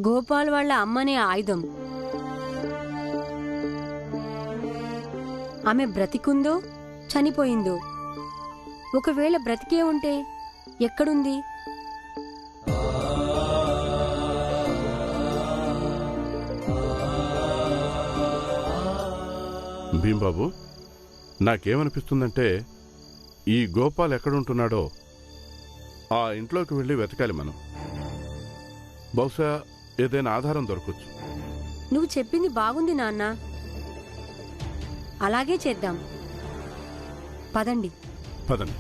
గోపాల్ వాళ్ళ అమ్మనే ఆయుధం. ఆమె బ్రతికుందో చనిపోయిందో? ఒకవేళ బ్రతికే ఉంటే ఎక్కడుంది? భీంబాబు, నాకేమనిపిస్తుందంటే ఈ గోపాల్ ఎక్కడుంటున్నాడో ఆ ఇంట్లోకి వెళ్ళి వెతకాలి మనం. బహుశా ఏదైనా ఆధారం దొరకచ్చు. నువ్వు చెప్పింది బాగుంది నాన్న, అలాగే చేద్దాం. పదండి. పదండి.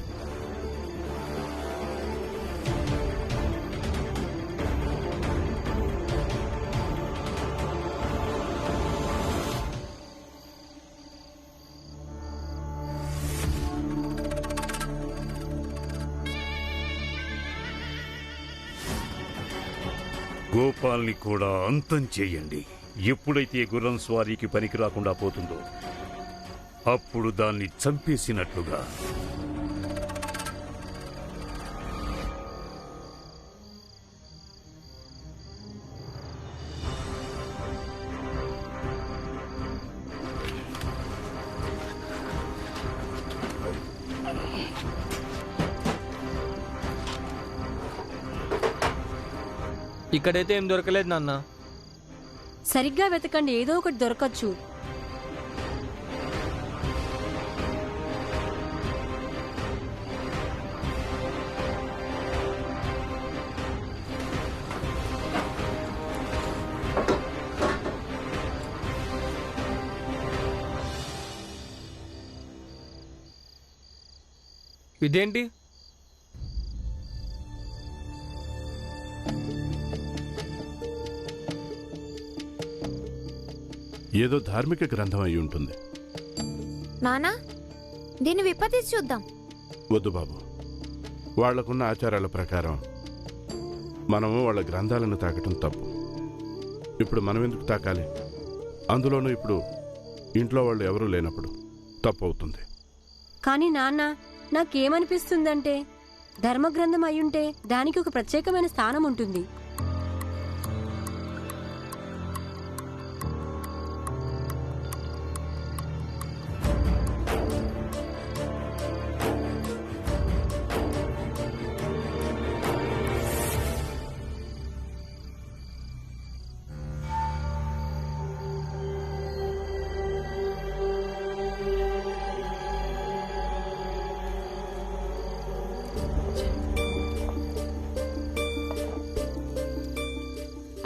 గోపాల్ని కూడా అంతం చేయండి. ఎప్పుడైతే గుర్రం స్వారీకి పనికి రాకుండా పోతుందో అప్పుడు దాన్ని చంపేసినట్లుగా. ఇక్కడైతే ఏం దొరకలేదు నాన్న. సరిగ్గా వెతకండి, ఏదో ఒకటి దొరకచ్చు. ఇదేంటి? ఏదో ధార్మిక గ్రంథం అయి ఉంటుంది. నానా, దీన్ని విప్పతీసి చూద్దాం. వద్దు బాబు, వాళ్లకున్న ఆచారాల ప్రకారం మనము వాళ్ళ గ్రంథాలను తాకటం తప్పు. ఇప్పుడు మనం ఎందుకు తాకాలి? అందులోనూ ఇప్పుడు ఇంట్లో వాళ్ళు ఎవరూ లేనప్పుడు తప్పు అవుతుంది. కానీ నాన్న, నాకేమనిపిస్తుందంటే ధర్మగ్రంథం అయ్యుంటే దానికి ఒక ప్రత్యేకమైన స్థానం ఉంటుంది.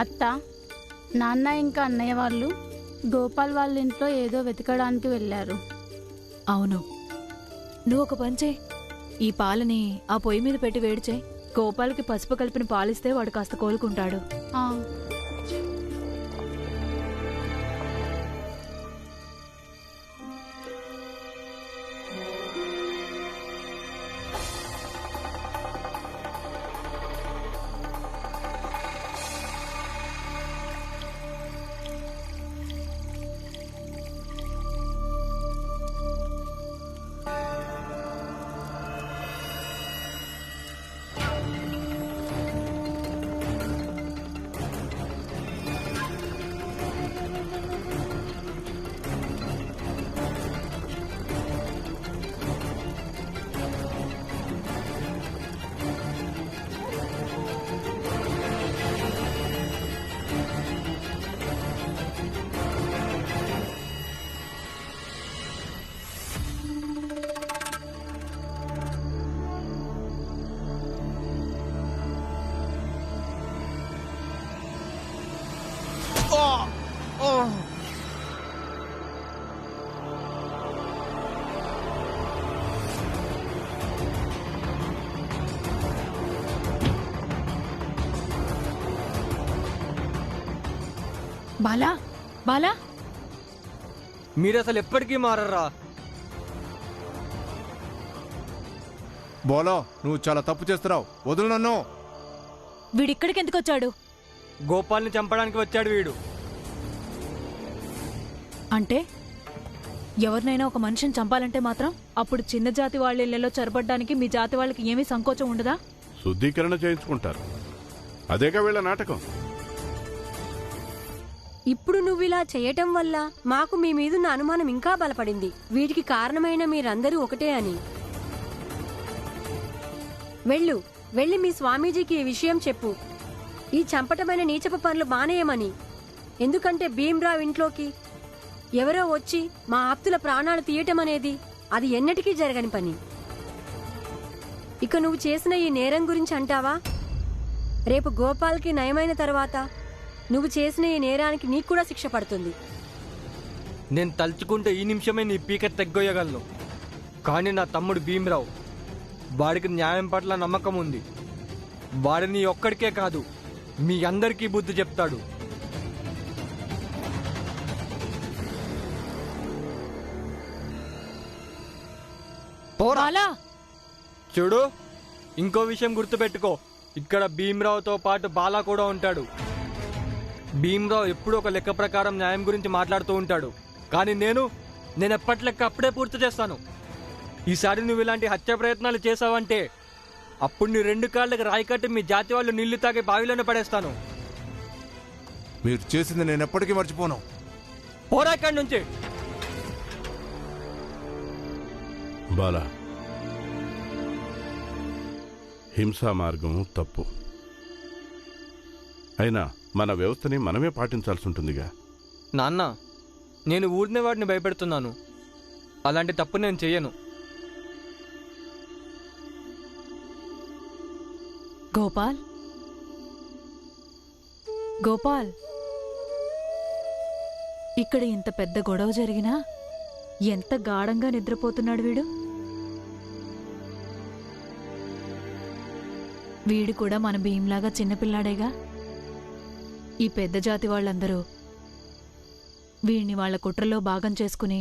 అత్త, నాన్న ఇంకా అన్నయ్య వాళ్ళు గోపాల్ వాళ్ళ ఇంట్లో ఏదో వెతకడానికి వెళ్ళారు. అవును, నువ్వు ఒక పని చేయి, ఈ పాలని ఆ పొయ్యి మీద పెట్టి వేడి చేయి. గోపాల్కి పసుపు కలిపిన పాలిస్తే వాడు కాస్త కోలుకుంటాడు. బాలా, బాలా, మీరు అసలు ఎప్పటికీ మారరా? బోలో, నువ్వు చాలా తప్పు చేస్తున్నావు. వదులు నన్ను. వీడిక్కడికి ఎందుకు వచ్చాడు? గోపాల్ని చంపడానికి వచ్చాడు వీడు. అంటే ఎవరినైనా ఒక మనిషిని చంపాలంటే మాత్రం అప్పుడు చిన్న జాతి వాళ్ళ ఇళ్లలో చొరబడ్డానికి మీ జాతి వాళ్ళకి ఏమీ సంకోచం ఉండదా? శుద్ధీకరణ చేయించుకుంటారు, అదేగా వీళ్ళ నాటకం. ఇప్పుడు నువ్వు ఇలా చేయటం వల్ల మాకు మీ మీదున్న అనుమానం ఇంకా బలపడింది. వీటికి కారణమైన మీరందరూ ఒకటే అని. వెళ్ళి మీ స్వామీజీకి ఈ విషయం చెప్పు. ఈ చంపటమైన నీచపు పనులు మానేయమని. ఎందుకంటే భీమ్రావ్ ఇంట్లోకి ఎవరో వచ్చి మా ఆప్తుల ప్రాణాలు తీయటం అనేది అది ఎన్నటికీ జరగని పని. ఇక నువ్వు చేసిన ఈ నేరం గురించి అంటావా? రేపు గోపాల్కి నయమైన తర్వాత నువ్వు చేసిన ఈ నేరానికి నీకు కూడా శిక్ష పడుతుంది. నేను తలుచుకుంటే ఈ నిమిషమే నీ పీక తెగ్గొయ్యగలను. కానీ నా తమ్ముడు భీమ్రావ్, వాడికి న్యాయం పట్ల నమ్మకం ఉంది. వాడిని ఒక్కడికే కాదు, మీ అందరికీ బుద్ధి చెప్తాడు. బాలా చూడు, ఇంకో విషయం గుర్తుపెట్టుకో. ఇక్కడ భీమ్రావుతో పాటు బాలా కూడా ఉంటాడు. భీమ్రావు ఎప్పుడూ ఒక లెక్క ప్రకారం న్యాయం గురించి మాట్లాడుతూ ఉంటాడు. కానీ నేను ఎప్పటి లెక్క అప్పుడే పూర్తి చేస్తాను. ఈసారి నువ్వు ఇలాంటి హత్య ప్రయత్నాలు చేసావంటే అప్పుడు నీ 2 కాళ్ళకి రాయి కట్టి మీ జాతి వాళ్ళు నీళ్లు తాగి బావిలోనే పడేస్తాను. మీరు చేసింది నేను ఎప్పటికీ మర్చిపోను. పోరా ఇక్కడి నుంచి. బాలా, హింసా మార్గం తప్పు. అయినా మన వ్యవస్థని మనమే పాటించాల్సి ఉంటుందిగా. నాన్న, నేను ఊరినే వాడిని భయపెడుతున్నాను. అలాంటి తప్పు నేను చెయ్యను. గోపాల్, గోపాల్, ఇక్కడ ఇంత పెద్ద గొడవ జరిగినా ఎంత గాఢంగా నిద్రపోతున్నాడు వీడు. వీడు కూడా మన భీంలాగా చిన్నపిల్లాడేగా. ఈ పెద్ద జాతి వాళ్ళందరూ వీడిని వాళ్ళ కుట్రలో భాగం చేసుకుని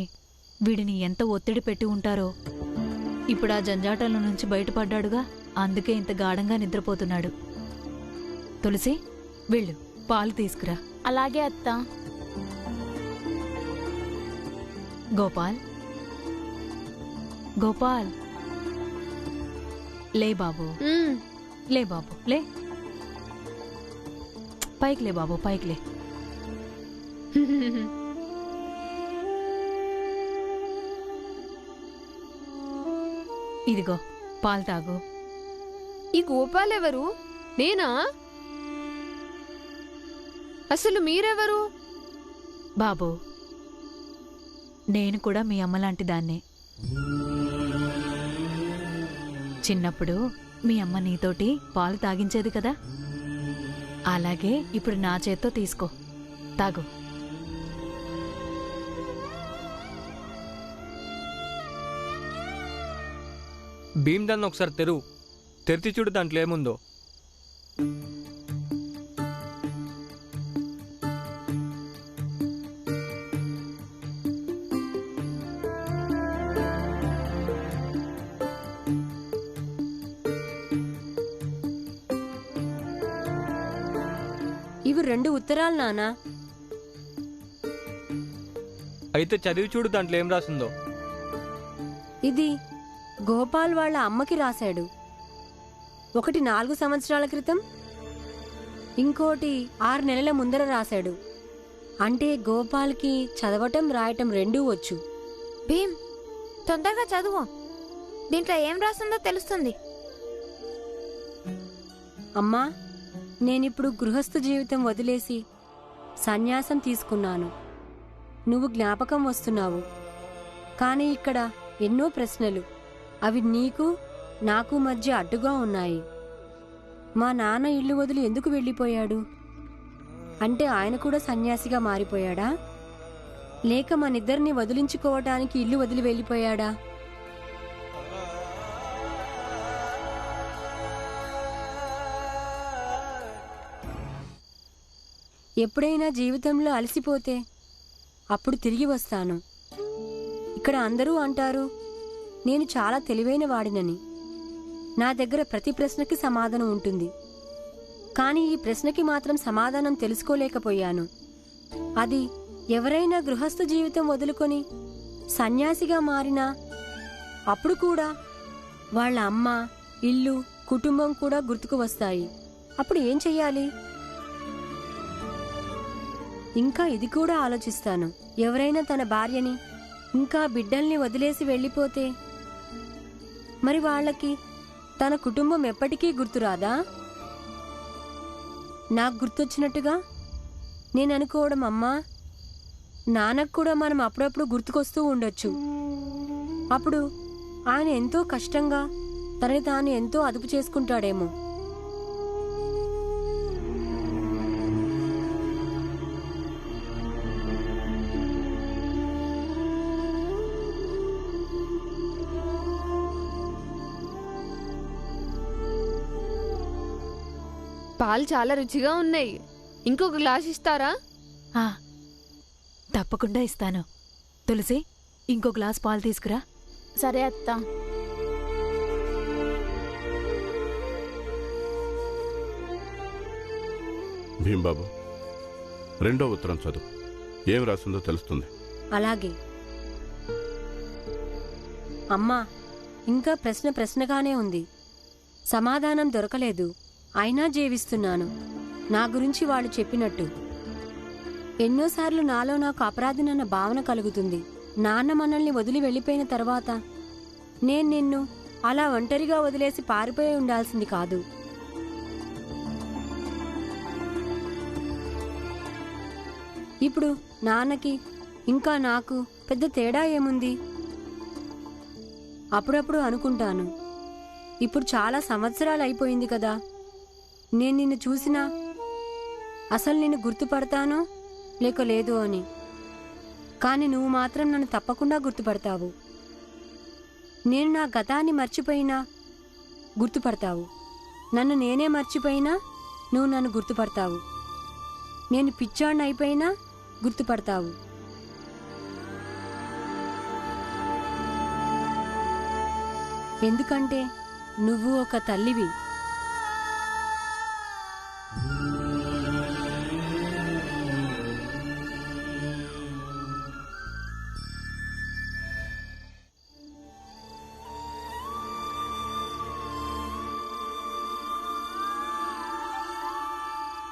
వీడిని ఎంత ఒత్తిడి పెట్టి ఉంటారో. ఇప్పుడు ఆ జంజాటాల నుంచి బయటపడ్డాడుగా, అందుకే ఇంత గాఢంగా నిద్రపోతున్నాడు. తులసి, వెళ్ళు, పాలు తీసుకురా. అలాగే అత్త. గోపాల్, గోపాల్, లే బాబు, లే బాబు, లే. పైకి లే బాబు, పైకి లే. ఇదిగో పాలు తాగు. ఈ గోపాల్ ఎవరు? నేనా? అసలు మీరెవరు? బాబు, నేను కూడా మీ అమ్మలాంటి దాన్నే. చిన్నప్పుడు మీ అమ్మ నీతోటి పాలు తాగించేది కదా, అలాగే ఇప్పుడు నా చేత్తో తీసుకో, తాగు. భీమ్ దాన్ని ఒకసారి తెరిచి చూడు, దాంట్లో ఏముందో. ఇవి 2 ఉత్తరాలు నానా. అయితే చదివి చూడు, దాంట్లో ఏం రాసిందో. ఇది గోపాల్ వాళ్ళ అమ్మకి రాశాడు. ఒకటి 4 సంవత్సరాల క్రితం, ఇంకోటి 6 నెలల ముందర రాశాడు. అంటే గోపాల్కి చదవటం రాయటం 2 వచ్చు. భీమ్, తొందరగా చదువు. దీంట్లో ఏం రాసిందో తెలుస్తుంది. అమ్మా, నేనిప్పుడు గృహస్థు జీవితం వదిలేసి సన్యాసం తీసుకున్నాను. నువ్వు జ్ఞాపకం వస్తున్నావు. కానీ ఇక్కడ ఎన్నో ప్రశ్నలు, అవి నీకు నాకు మధ్య అడ్డుగా ఉన్నాయి. మా నాన్న ఇల్లు వదిలి ఎందుకు వెళ్ళిపోయాడు? అంటే ఆయన కూడా సన్యాసిగా మారిపోయాడా? లేక మనిద్దరిని వదిలించుకోవటానికి ఇల్లు వదిలి వెళ్ళిపోయాడా? ఎప్పుడైనా జీవితంలో అలసిపోతే అప్పుడు తిరిగి వస్తాను. ఇక్కడ అందరూ అంటారు నేను చాలా తెలివైన వాడినని. నా దగ్గర ప్రతి ప్రశ్నకి సమాధానం ఉంటుంది. కానీ ఈ ప్రశ్నకి మాత్రం సమాధానం తెలుసుకోలేకపోయాను. అది ఎవరైనా గృహస్థ జీవితం వదులుకొని సన్యాసిగా మారినా అప్పుడు కూడా వాళ్ళ అమ్మ, ఇల్లు, కుటుంబం కూడా గుర్తుకు వస్తాయి. అప్పుడు ఏం చెయ్యాలి? ఇంకా ఇది కూడా ఆలోచిస్తాను. ఎవరైనా తన భార్యని ఇంకా బిడ్డల్ని వదిలేసి వెళ్ళిపోతే మరి వాళ్ళకి తన కుటుంబం ఎప్పటికీ గుర్తురాదా? నాకు గుర్తొచ్చినట్టుగా నేను అనుకోవడం, అమ్మా నాన్నకు కూడా మనం అప్పుడప్పుడు గుర్తుకొస్తూ ఉండొచ్చు. అప్పుడు ఆయన ఎంతో కష్టంగా తనని తాను ఎంతో అదుపు చేసుకుంటాడేమో. పాలు చాలా రుచిగా ఉన్నాయి. ఇంకొక గ్లాస్ ఇస్తారా? ఆ, తప్పకుండా ఇస్తాను. తులసి, ఇంకో గ్లాస్ పాలు తీసుకురా. సరే అత్త. భీంబాబు, రెండో ఉత్తరం చదువు. ఏం రాసిందో తెలుస్తుంది. అలాగే. అమ్మా, ఇంకా ప్రశ్నగానే ఉంది. సమాధానం దొరకలేదు. అయినా జీవిస్తున్నాను నా గురించి వాళ్ళు చెప్పినట్టు. ఎన్నోసార్లు నాలో నాకు అపరాధినన్న భావన కలుగుతుంది. నాన్న మనల్ని వదిలి వెళ్ళిపోయిన తర్వాత నేను నిన్ను అలా ఒంటరిగా వదిలేసి పారిపోయి ఉండాల్సింది కాదు. ఇప్పుడు నాన్నకి ఇంకా నాకు పెద్ద తేడా ఏముంది? అప్పుడప్పుడు అనుకుంటాను, ఇప్పుడు చాలా సంవత్సరాలు అయిపోయింది కదా, నేను నిన్ను చూసినా అసలు నిన్ను గుర్తుపడతానో లేక లేదో అని. కానీ నువ్వు మాత్రం నన్ను తప్పకుండా గుర్తుపడతావు. నేను నా గతాన్ని మర్చిపోయినా గుర్తుపడతావు. నన్ను నేనే మర్చిపోయినా నువ్వు నన్ను గుర్తుపడతావు. నేను పిచ్చాడిని అయిపోయినా గుర్తుపడతావు. ఎందుకంటే నువ్వు ఒక తల్లివి.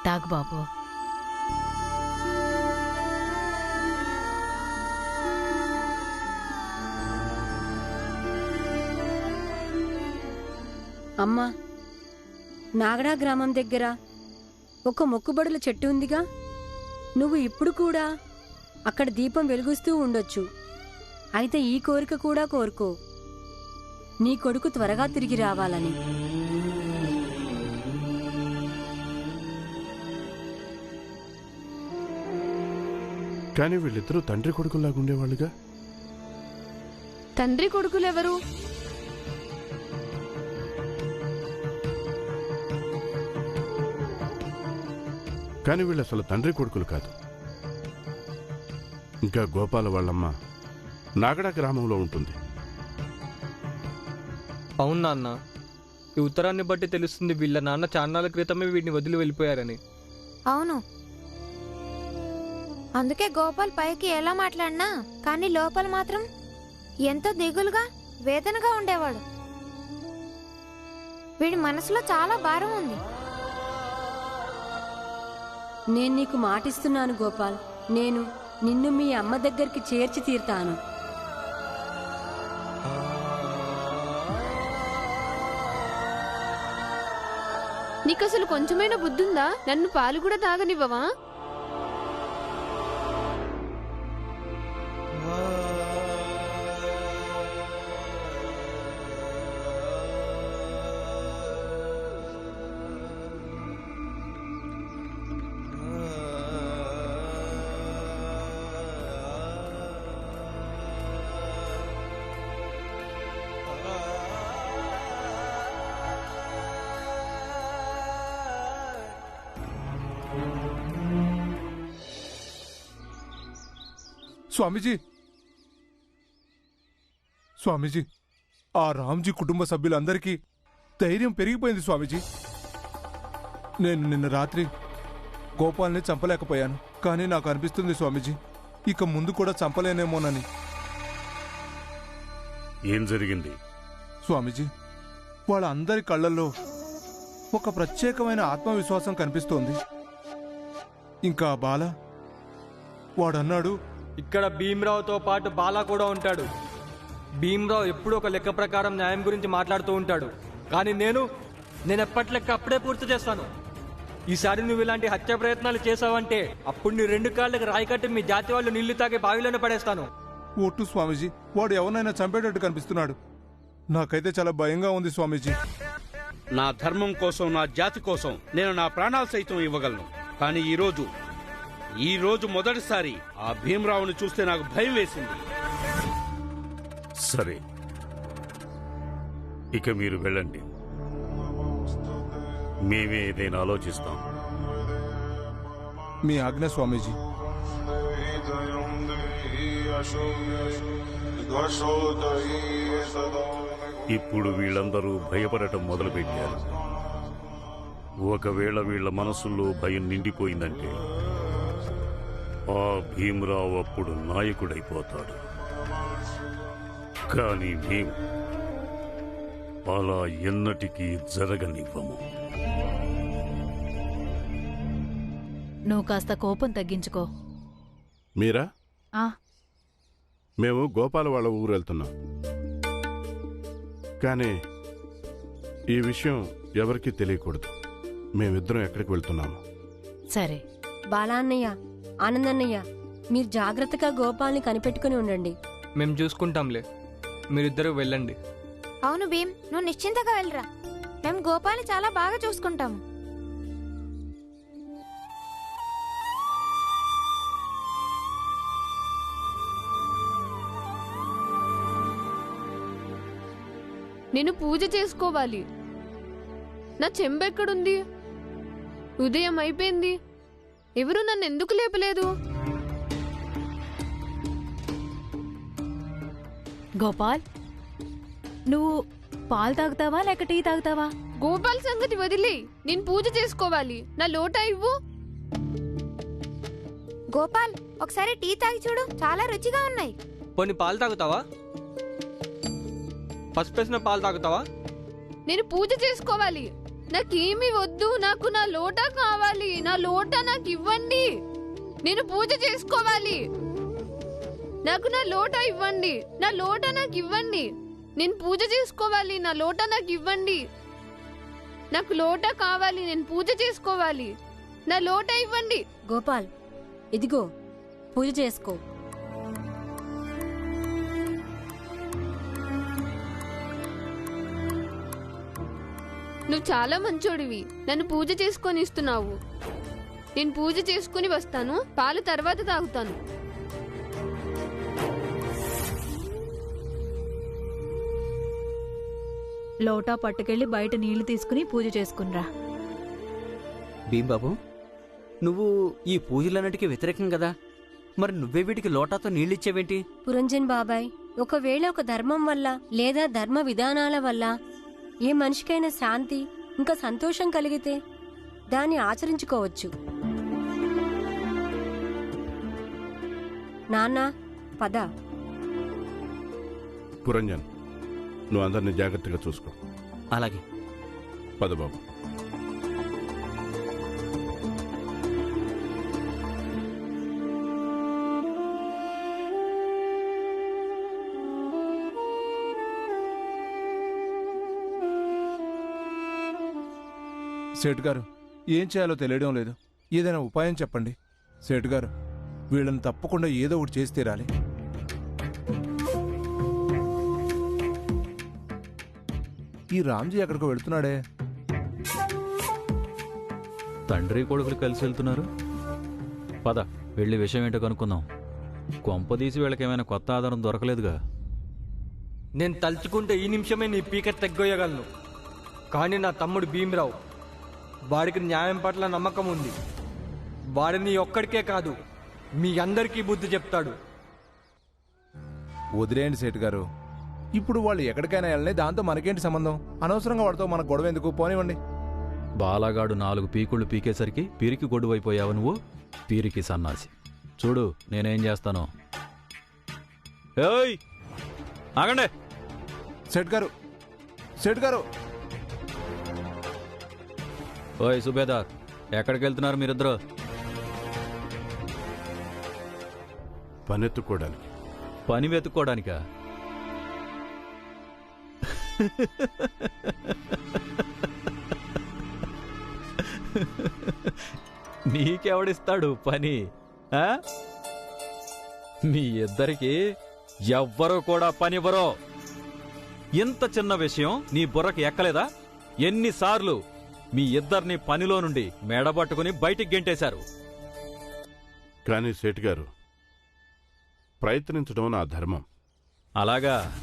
తాగు బాబు. అమ్మా, నాగడా గ్రామం దగ్గర ఒక మొక్కుబడుల చెట్టు ఉందిగా, నువ్వు ఇప్పుడు కూడా అక్కడ దీపం వెలుగుస్తూ ఉండొచ్చు. అయితే ఈ కోరిక కూడా కోరుకో, నీ కొడుకు త్వరగా తిరిగి రావాలని. కానీ వీళ్ళిద్దరూ తండ్రి కొడుకులాగా ఉండేవాళ్ళుగా. తండ్రి కొడుకులెవరు? కానీ వీళ్ళు అసలు తండ్రి కొడుకులు కాదు. ఇంకా గోపాల వాళ్ళమ్మ నాగడా గ్రామంలో ఉంటుంది. అవును నాన్న, ఈ ఉత్తరాన్ని బట్టి తెలుస్తుంది వీళ్ళ నాన్న చాన్నాళ్ళ క్రితమే వీడిని వదిలి వెళ్ళిపోయారని. అవును, అందుకే గోపాల్ పైకి ఎలా మాట్లాడినా కానీ లోపల మాత్రం ఎంతో దిగులుగా వేదనగా ఉండేవాడు. వీడి మనసులో చాలా భారం ఉంది. నేను నీకు మాటిస్తున్నాను గోపాల్, నేను నిన్ను మీ అమ్మ దగ్గరికి చేర్చి తీరుతాను. నీకసలు కొంచెమైనా బుద్ధుందా? నన్ను పాలు కూడా తాగనివ్వవా? స్వామీజీ, స్వామీజీ, ఆ రామ్జీ కుటుంబ సభ్యులందరికీ ధైర్యం పెరిగిపోయింది స్వామీజీ. నేను నిన్న రాత్రి గోపాల్ని చంపలేకపోయాను, కానీ నాకు అనిపిస్తుంది స్వామీజీ ఇక ముందు కూడా చంపలేనేమోనని. ఏం జరిగింది స్వామీజీ, వాళ్ళందరి కళ్ళల్లో ఒక ప్రత్యేకమైన ఆత్మవిశ్వాసం కనిపిస్తోంది. ఇంకా బాల వాడన్నాడు, ఇక్కడ భీమ్రావుతో పాటు బాలా కూడా ఉంటాడు. భీమ్రావు ఎప్పుడూ ఒక లెక్క ప్రకారం న్యాయం గురించి మాట్లాడుతూ ఉంటాడు. కానీ నేను ఎప్పటి లెక్క అప్పుడే పూర్తి చేస్తాను. ఈసారి నువ్వు ఇలాంటి హత్య ప్రయత్నాలు చేసావంటే అప్పుడు నీ 2 కాళ్ళకి రాయి కట్టి మీ జాతి వాళ్ళు నీళ్లు తాగి బావిలోనే పడేస్తాను. ఒట్టు స్వామీజీ, వాడు ఎవరినైనా చంపేటట్టు కనిపిస్తున్నాడు. నాకైతే చాలా భయంగా ఉంది స్వామీజీ. నా ధర్మం కోసం, నా జాతి కోసం నేను నా ప్రాణాలు సైతం ఇవ్వగలను. కానీ ఈ రోజు మొదటిసారి ఆ భీమరావుని చూస్తే నాకు భయం వేసింది. సరే, ఇక మీరు వెళ్ళండి. మేమే ఏదైనా ఆలోచిస్తాం. మీ ఆజ్ఞ స్వామీజీ. ఇప్పుడు వీళ్ళందరూ భయపడటం మొదలుపెట్టారు. ఒకవేళ వీళ్ళ మనసుల్లో భయం నిండిపోయిందంటే ఆ భీమరావు అప్పుడు నాయకుడైపోతాడు. కానీ మేము అలా ఎన్నటికీ జరగనివ్వము. నువ్వు కాస్త కోపం తగ్గించుకో. మీరా? ఆ మేము గోపాల వాళ్ళ ఊరు వెళ్తున్నాం. కానీ ఈ విషయం ఎవరికీ తెలియకూడదు. మేమిద్దరం ఎక్కడికి వెళ్తున్నాము. సరే. బాలా అన్నయ్య, ఆనందన్నయ్య, మీరు జాగ్రత్తగా గోపాల్ని కనిపెట్టుకుని ఉండండి. మేము చూసుకుంటాంలే, మీరిద్దరూ వెళ్ళండి. అవును భీమ్, నువ్వు నిశ్చింతగా వెళ్ళరా. మేము గోపాల్ని చాలా బాగా చూసుకుంటాము. నేను పూజ చేసుకోవాలి. నా చెంబెక్కడుంది? ఉదయం అయిపోయింది. ఎవరు నన్ను ఎందుకు లేపలేదు? గోపాల్, నువ్వు పాలు తాగుతావా లేక టీ తాగుతావా? గోపాల్ సంగతి వదిలే, నేను పూజ చేసుకోవాలి. నా లోటా ఇవ్వు. గోపాల్, ఒకసారి టీ తాగి చూడు, చాలా రుచిగా ఉన్నాయి. పోనీ పాలు తాగుతావా? పసుపేసిన పాలు తాగుతావా? నేను పూజ చేసుకోవాలి. నాకేమీ వద్దు, నాకు నా లోటా కావాలి. నా లోటా నాకు ఇవ్వండి. నేను పూజ చేసుకోవాలి. నాకు నా లోటా ఇవ్వండి. నా లోటా నాకు ఇవ్వండి. నేను పూజ చేసుకోవాలి. నా లోటా నాకు ఇవ్వండి. నాకు లోటా కావాలి. నేను పూజ చేసుకోవాలి. నా లోటా ఇవ్వండి. గోపాల్, ఇదిగో పూజ చేసుకో. నువ్వు చాలా మంచోడివి. నన్ను పూజ చేసుకొని ఇస్తున్నావు. నేను పూజ చేసుకుని వస్తాను. పాలు తర్వాత తాగుతాను. లోటా పట్టుకెళ్ళి బయట నీళ్లు తీసుకుని పూజ చేసుకునిరా. భీంబాబు, నువ్వు ఈ పూజలన్నిటికీ వ్యతిరేకం కదా, మరి నువ్వే వీటికి లోటాతో నీళ్ళిచ్చేవేంటి? పురంజన్ బాబాయ్, ఒకవేళ ఒక ధర్మం వల్ల లేదా ధర్మ విధానాల వల్ల ఏ మనిషికైనా శాంతి ఇంకా సంతోషం కలిగితే దాన్ని ఆచరించుకోవచ్చు. నాన్న, పద. పురంజన్, నువ్వు అందరినీ జాగ్రత్తగా చూసుకో. అలాగే. పద బాబు. సేట్ గారు, ఏం చేయాలో తెలియడం లేదు. ఏదైనా ఉపాయం చెప్పండి. సేట్ గారు, వీళ్ళని తప్పకుండా ఏదో ఒకటి చేసి తీరాలి. ఈ రామ్జీ ఎక్కడికో వెళ్తున్నాడే. తండ్రి కొడుకులు కలిసి వెళ్తున్నారు. పద, వెళ్ళి విషయం ఏంటో కనుక్కుందాం. కొంపదీసి వీళ్ళకేమైనా కొత్త ఆధారం దొరకలేదుగా. నేను తలుచుకుంటే ఈ నిమిషమే నీ పీక తెగ్గొయ్యగలను. కానీ నా తమ్ముడు భీమ్రావు, వాడికి న్యాయం పట్ల నమ్మకం ఉంది. వాడిని ఒక్కడికే కాదు, మీ అందరికీ బుద్ధి చెప్తాడు. వదిలేయండి సేట్ గారు, ఇప్పుడు వాళ్ళు ఎక్కడికైనా వెళ్ళని, దాంతో మనకేంటి సంబంధం? అనవసరంగా వాడితో మనకు గొడవ ఎందుకు? పోనివ్వండి. బాలాగాడు 4 పీకుళ్ళు పీకేసరికి పీరికి గొడ్డువైపోయావు నువ్వు. పీరికి సన్నాసి. చూడు నేనేం చేస్తాను. ఏయ్, ఆగండి. సేట్ గారు, సేట్ గారు. ఓయ్ సుబేదార్, ఎక్కడికి వెళ్తున్నారు మీరిద్దరు? పనెత్తుకోవడానికి. పని వెతుక్కోడానికా? నీకెవడిస్తాడు పని? ఆ? మీ ఇద్దరికి ఎవ్వరూ కూడా పనివ్వరో. ఇంత చిన్న విషయం నీ బుర్రకి ఎక్కలేదా? ఎన్నిసార్లు మీ ఇద్దరిని పనిలో నుండి మెడబట్టుకుని బయటికి గెంటేశారు. కానీ సేటు గారు, ప్రయత్నించడం నా ధర్మం. అలాగా?